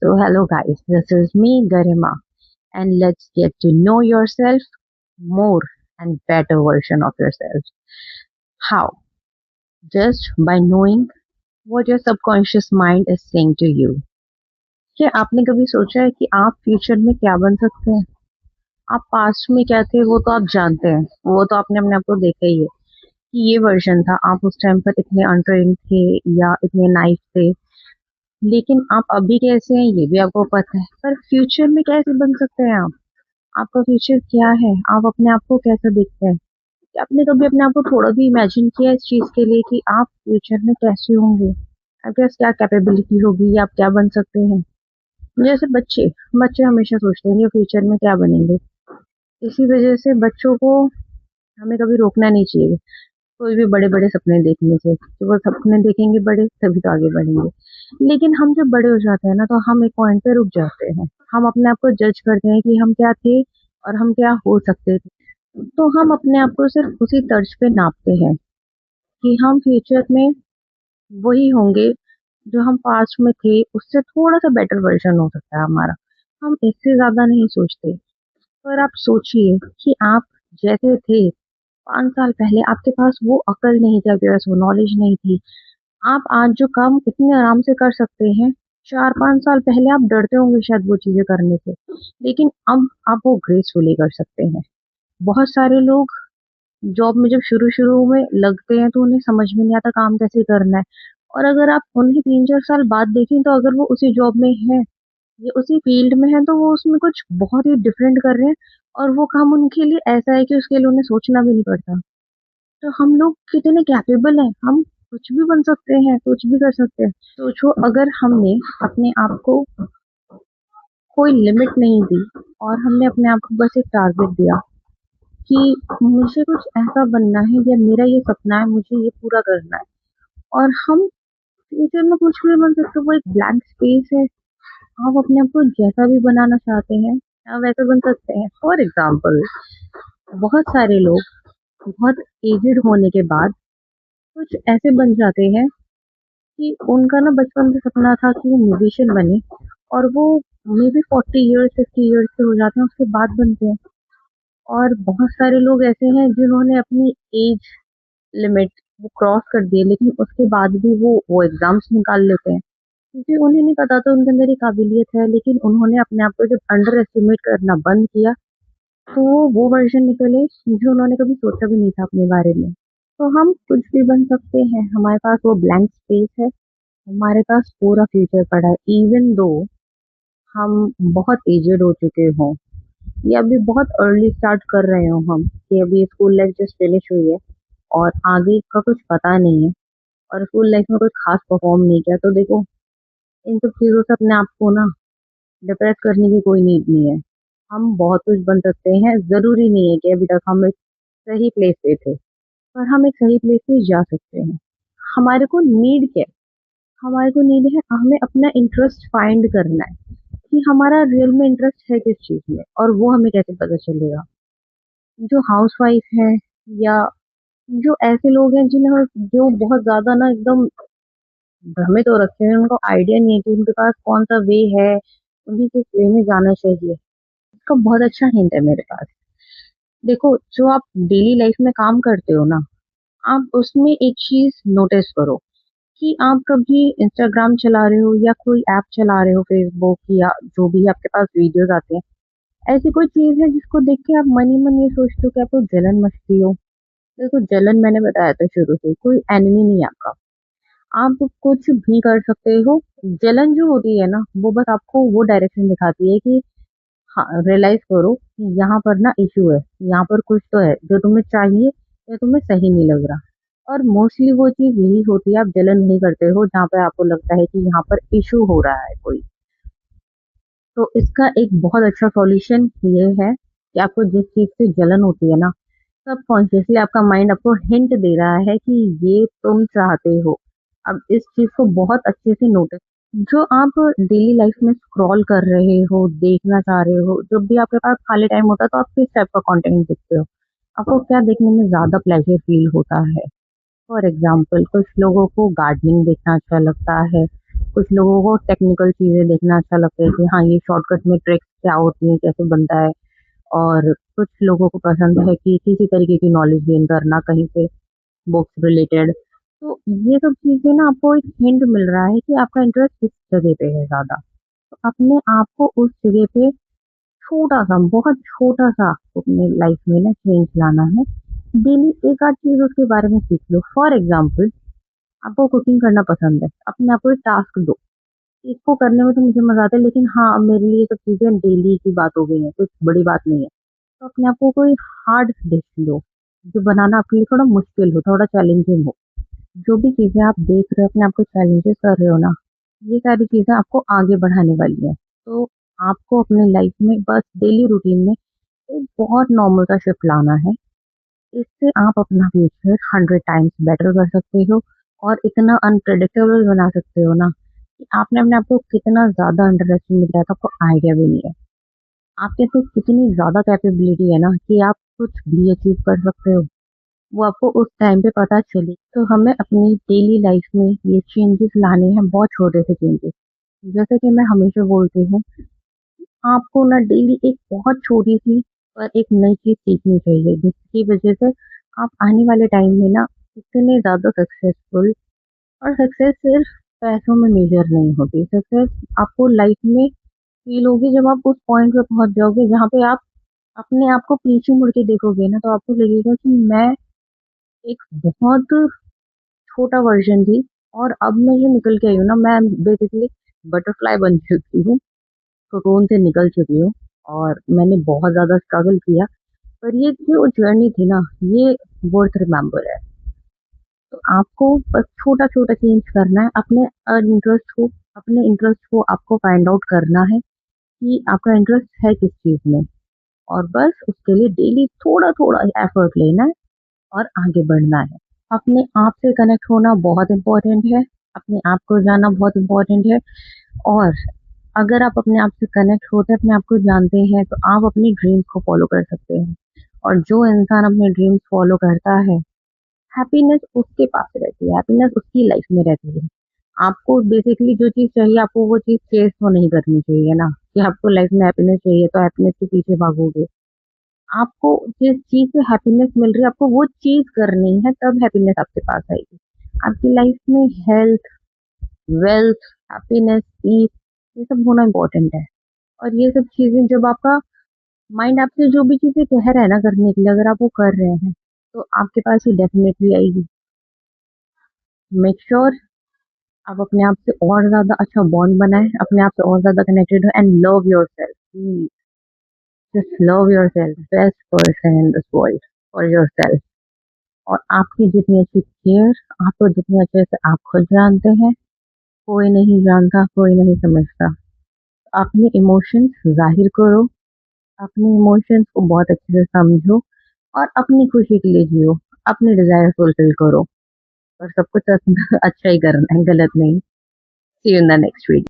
So, hello guys, this is me Garima, and let's get to know yourself more and better version of yourself. How? Just by knowing what your subconscious mind is saying to you. क्या आपने कभी सोचा है कि आप future में क्या बन सकते हैं? आप पास्ट में क्या थे वो तो आप जानते हैं, वो तो आपने अपने आप को देखा ही है कि ये वर्जन था, आप उस टाइम पर इतने अनट्रेन्ड थे या इतने नाइफ थे। लेकिन आप अभी कैसे हैं ये भी आपको पता है, पर फ्यूचर में कैसे बन सकते हैं आप? आपका फ्यूचर क्या है? आप अपने आप को कैसा देखते हैं? क्या आपने कभी अपने आप को थोड़ा भी इमेजिन किया इस चीज के लिए कि आप फ्यूचर में कैसे होंगे? आपके पास क्या कैपेबिलिटी होगी या आप क्या बन सकते हैं? जैसे बच्चे बच्चे हमेशा सोचते हैं कि फ्यूचर में क्या बनेंगे। इसी वजह से बच्चों को हमें कभी रोकना नहीं चाहिए कोई भी बड़े बड़े सपने देखने से, कि वो सपने देखेंगे बड़े तभी तो आगे बढ़ेंगे। लेकिन हम जब बड़े हो जाते हैं ना, तो हम एक पॉइंट पे रुक जाते हैं। हम अपने आप को जज करते हैं कि हम क्या थे और हम क्या हो सकते थे। तो हम अपने आप को सिर्फ उसी तर्ज पे नापते हैं कि हम फ्यूचर में वही होंगे जो हम पास्ट में थे, उससे थोड़ा सा बेटर वर्जन हो सकता है हमारा। हम इससे ज्यादा नहीं सोचते। पर आप सोचिए कि आप जैसे थे 5 साल पहले, आपके पास वो अकल नहीं थी, आपके पास वो नॉलेज नहीं थी। आप आज जो काम इतने आराम से कर सकते हैं, 4-5 साल पहले आप डरते होंगे शायद वो चीजें करने से। लेकिन अब आप वो ग्रेसफुली कर सकते हैं। बहुत सारे लोग जॉब में जब शुरू शुरू में लगते हैं तो उन्हें समझ में नहीं आता काम कैसे करना है। और अगर आप उन्हें 3-4 साल बाद देखें, तो अगर वो उसी जॉब में है या उसी फील्ड में है, तो वो उसमें कुछ बहुत ही डिफरेंट कर रहे हैं। और वो काम उनके लिए ऐसा है कि उसके लिए उन्हें सोचना भी नहीं पड़ता। तो हम लोग कितने कैपेबल हैं, हम कुछ भी बन सकते हैं, कुछ भी कर सकते हैं। सोचो, अगर हमने अपने आप को कोई लिमिट नहीं दी और हमने अपने आप को बस एक टारगेट दिया कि मुझे कुछ ऐसा बनना है या मेरा ये सपना है, मुझे ये पूरा करना है, और हम फ्यूचर में कुछ भी बन सकते हैं। वो एक ब्लैंक स्पेस है। आप अपने आप को जैसा भी बनाना चाहते हैं आप वैसा बन सकते हैं। फॉर एग्जाम्पल, बहुत सारे लोग बहुत एजेड होने के बाद कुछ ऐसे बन जाते हैं कि उनका ना बचपन से सपना था कि वो म्यूजिशियन बने, और वो मे बी 40 ईयर्स 50 ईयर्स के हो जाते हैं उसके बाद बनते हैं। और बहुत सारे लोग ऐसे हैं जिन्होंने अपनी एज लिमिट वो क्रॉस कर दिए, लेकिन उसके बाद भी वो एग्जाम्स निकाल लेते हैं, क्योंकि उन्हें नहीं पता था उनके अंदर ये काबिलियत है। लेकिन उन्होंने अपने आप को जब अंडर एस्टिमेट करना बंद किया, तो वो वर्जन निकले जो उन्होंने कभी सोचा भी नहीं था अपने बारे में। तो हम कुछ भी बन सकते हैं, हमारे पास वो ब्लैंक स्पेस है, हमारे पास पूरा फ्यूचर पड़ा है। इवन दो हम बहुत एजेड हो चुके हों या अभी बहुत अर्ली स्टार्ट कर रहे हो, हम कि अभी स्कूल लाइफ जस्ट फिनिश हुई है और आगे का कुछ पता नहीं है, और स्कूल लाइफ में कोई खास परफॉर्म नहीं किया, तो देखो, इन सब चीजों से अपने आप को ना डिप्रेस करने की कोई नीड नहीं है। हम बहुत कुछ बन सकते हैं। जरूरी नहीं है कि अभी तक हम एक सही प्लेस पे थे, पर हम एक सही प्लेस पे जा सकते हैं। हमारे को नीड क्या है? हमारे को नीड है, हमें अपना इंटरेस्ट फाइंड करना है कि हमारा रियल में इंटरेस्ट है किस चीज में, और वो हमें कैसे पता चलेगा। जो हाउस वाइफ है या जो ऐसे लोग हैं जिन्हें जो बहुत ज्यादा ना एकदम भ्रमित हो रखे हैं, उनको आइडिया नहीं है कि उनके पास कौन सा वे है, उन्हें किस वे में जाना चाहिए, इसका बहुत अच्छा हिंट है मेरे पास। देखो, जो आप डेली लाइफ में काम करते हो ना, आप उसमें एक चीज नोटिस करो कि आप कभी इंस्टाग्राम चला रहे हो या कोई ऐप चला रहे हो, फेसबुक या जो भी आपके पास वीडियोस आते हैं, ऐसी कोई चीज है जिसको देख के आप मन ही मन ये सोचते हो कि आपको जलन मचती हो? देखो, जलन मैंने बताया था शुरू से कोई एनिमी नहीं है आपका। आप कुछ भी कर सकते हो। जलन जो होती है ना, वो बस आपको वो डायरेक्शन दिखाती है कि हाँ, रियलाइज करो कि यहाँ पर ना इशू है, यहाँ पर कुछ तो है जो तुम्हें चाहिए या तुम्हें सही नहीं लग रहा। और मोस्टली वो चीज यही होती है, आप जलन नहीं करते हो जहाँ पे आपको लगता है कि यहाँ पर इशू हो रहा है कोई। तो इसका एक बहुत अच्छा सॉल्यूशन ये है कि आपको जिस चीज से जलन होती है ना, सबकॉन्शियसली आपका माइंड आपको हिंट दे रहा है कि ये तुम चाहते हो। अब इस चीज को बहुत अच्छे से नोटिस, जो आप डेली लाइफ में स्क्रॉल कर रहे हो, देखना चाह रहे हो, जब भी आपके पास खाली टाइम होता है तो आप किस टाइप का कंटेंट देखते हो? आपको क्या देखने में ज्यादा प्लेजर फील होता है? फॉर एग्जाम्पल, कुछ लोगों को गार्डनिंग देखना अच्छा लगता है, कुछ लोगों को टेक्निकल चीज़ें देखना अच्छा लगता है कि हाँ, ये शॉर्टकट में ट्रिक्स क्या होती हैं, कैसे बनता है। और कुछ लोगों को पसंद है कि किसी तरीके की नॉलेज गेन करना कहीं से, बुक्स रिलेटेड। तो ये सब चीज़ें ना आपको एक हिंट मिल रहा है कि आपका इंटरेस्ट किस जगह पे है ज़्यादा। तो अपने आप को उस जगह पे छोटा-सा, बहुत छोटा-सा आपको अपने लाइफ में ना चेंज लाना है। डेली एक आध चीज़ उसके बारे में सीख लो। फॉर एग्ज़ाम्पल, आपको कुकिंग करना पसंद है, अपने आप को एक टास्क दो। इसको करने में तो मुझे मज़ा आता है, लेकिन हाँ, अब मेरे लिए ये सब चीज़ें डेली की बात हो गई हैं, कुछ बड़ी बात नहीं है। तो अपने आप को कोई हार्ड डिश लो, जो बनाना आपके लिए थोड़ा मुश्किल हो, थोड़ा चैलेंजिंग हो। जो भी चीज़ें आप देख रहे हो, अपने आप को चैलेंजेस कर रहे हो ना, ये सारी चीज़ें आपको आगे बढ़ाने वाली हैं। तो आपको अपने लाइफ में बस डेली रूटीन में एक बहुत नॉर्मल सा शिफ्ट लाना है। इससे आप अपना फ्यूचर 100 टाइम्स बेटर कर सकते हो और इतना अनप्रेडिक्टेबल बना सकते हो ना कि आपने अपने आप को कितना ज़्यादा अंडर एस्टिमेट किया था, आपको आइडिया भी नहीं है। आपके अंदर कितनी ज़्यादा कैपेबिलिटी है ना कि आप कुछ भी अचीव कर सकते हो, वो आपको उस टाइम पे पता चले। तो हमें अपनी डेली लाइफ में ये चेंजेस लाने हैं, बहुत छोटे से चेंजेस। जैसे कि मैं हमेशा बोलती हूँ, आपको ना डेली एक बहुत छोटी-सी पर एक नई चीज़ सीखनी चाहिए, जिसकी वज़ह से आप आने वाले टाइम में ना इतने ज़्यादा सक्सेसफुल। और सक्सेस सिर्फ़ पैसों में मेजर नहीं होती, सक्सेस आपको लाइफ में फ़ील होगी जब आप उस पॉइंट पे पहुँच जाओगे जहाँ पे आप अपने आप को पीछे मुड़ के देखोगे ना, तो आपको लगेगा कि मैं एक बहुत छोटा वर्ज़न थी और अब मैं जो निकल के आई हूँ ना, मैं बेसिकली बटरफ्लाई बन चुकी हूँ, कोकून से निकल चुकी हूँ और मैंने बहुत ज़्यादा स्ट्रगल किया। पर ये जो जर्नी थी ना, ये वर्थ रिमेंबर है। तो आपको बस छोटा-छोटा चेंज करना है, अपने इंटरेस्ट को आपको फाइंड आउट करना है कि आपका इंटरेस्ट है किस चीज़ में, और बस उसके लिए डेली थोड़ा-थोड़ा एफर्ट लेना है और आगे बढ़ना है। अपने आप से कनेक्ट होना बहुत इम्पोर्टेंट है, अपने आप को जानना बहुत इम्पोर्टेंट है। और अगर आप अपने आप से कनेक्ट होते हैं, अपने आप को जानते हैं, तो आप अपनी ड्रीम्स को फ़ॉलो कर सकते हैं। और जो इंसान अपने ड्रीम्स फ़ॉलो करता है, हैप्पीनेस उसके पास रहती है, हैप्पीनेस उसकी लाइफ में रहती है। आपको बेसिकली जो चीज़ चाहिए, आपको वो चीज़ चेज़ तो नहीं करनी चाहिए ना, कि आपको लाइफ में हैप्पीनेस चाहिए तो हैप्पीनेस के पीछे भागोगे। आपको जिस चीज़ से हैप्पीनेस मिल रही है, आपको वो चीज़ करनी है, तब हैप्पीनेस आपके पास आएगी। आपकी लाइफ में हेल्थ, वेल्थ, हैप्पीनेस, पीस, ये सब होना इम्पोर्टेंट है। और ये सब चीज़ें जब आपका माइंड आपसे जो भी चीज़ें कह रहा है ना करने के लिए, अगर आप वो कर रहे हैं, तो आपके पास ये डेफ़िनेटली आएगी। मेक श्योर आप अपने आप से और ज़्यादा अच्छा बॉन्ड बनाएँ, अपने आप से और ज़्यादा कनेक्टेड हो and love yourself. Please just love yourself, best person in this world for yourself. और आपकी जितनी अच्छी केयर, आपको जितने अच्छे से आप खुद जानते हैं, कोई नहीं जानता, कोई नहीं समझता। अपने इमोशंस ज़ाहिर करो, अपने इमोशंस को बहुत अच्छे से समझो और अपनी खुशी के लिए जियो, अपने डिज़ायर फुलफ़िल करो और सब कुछ अच्छा ही करना है, गलत नहीं। See you in the next video.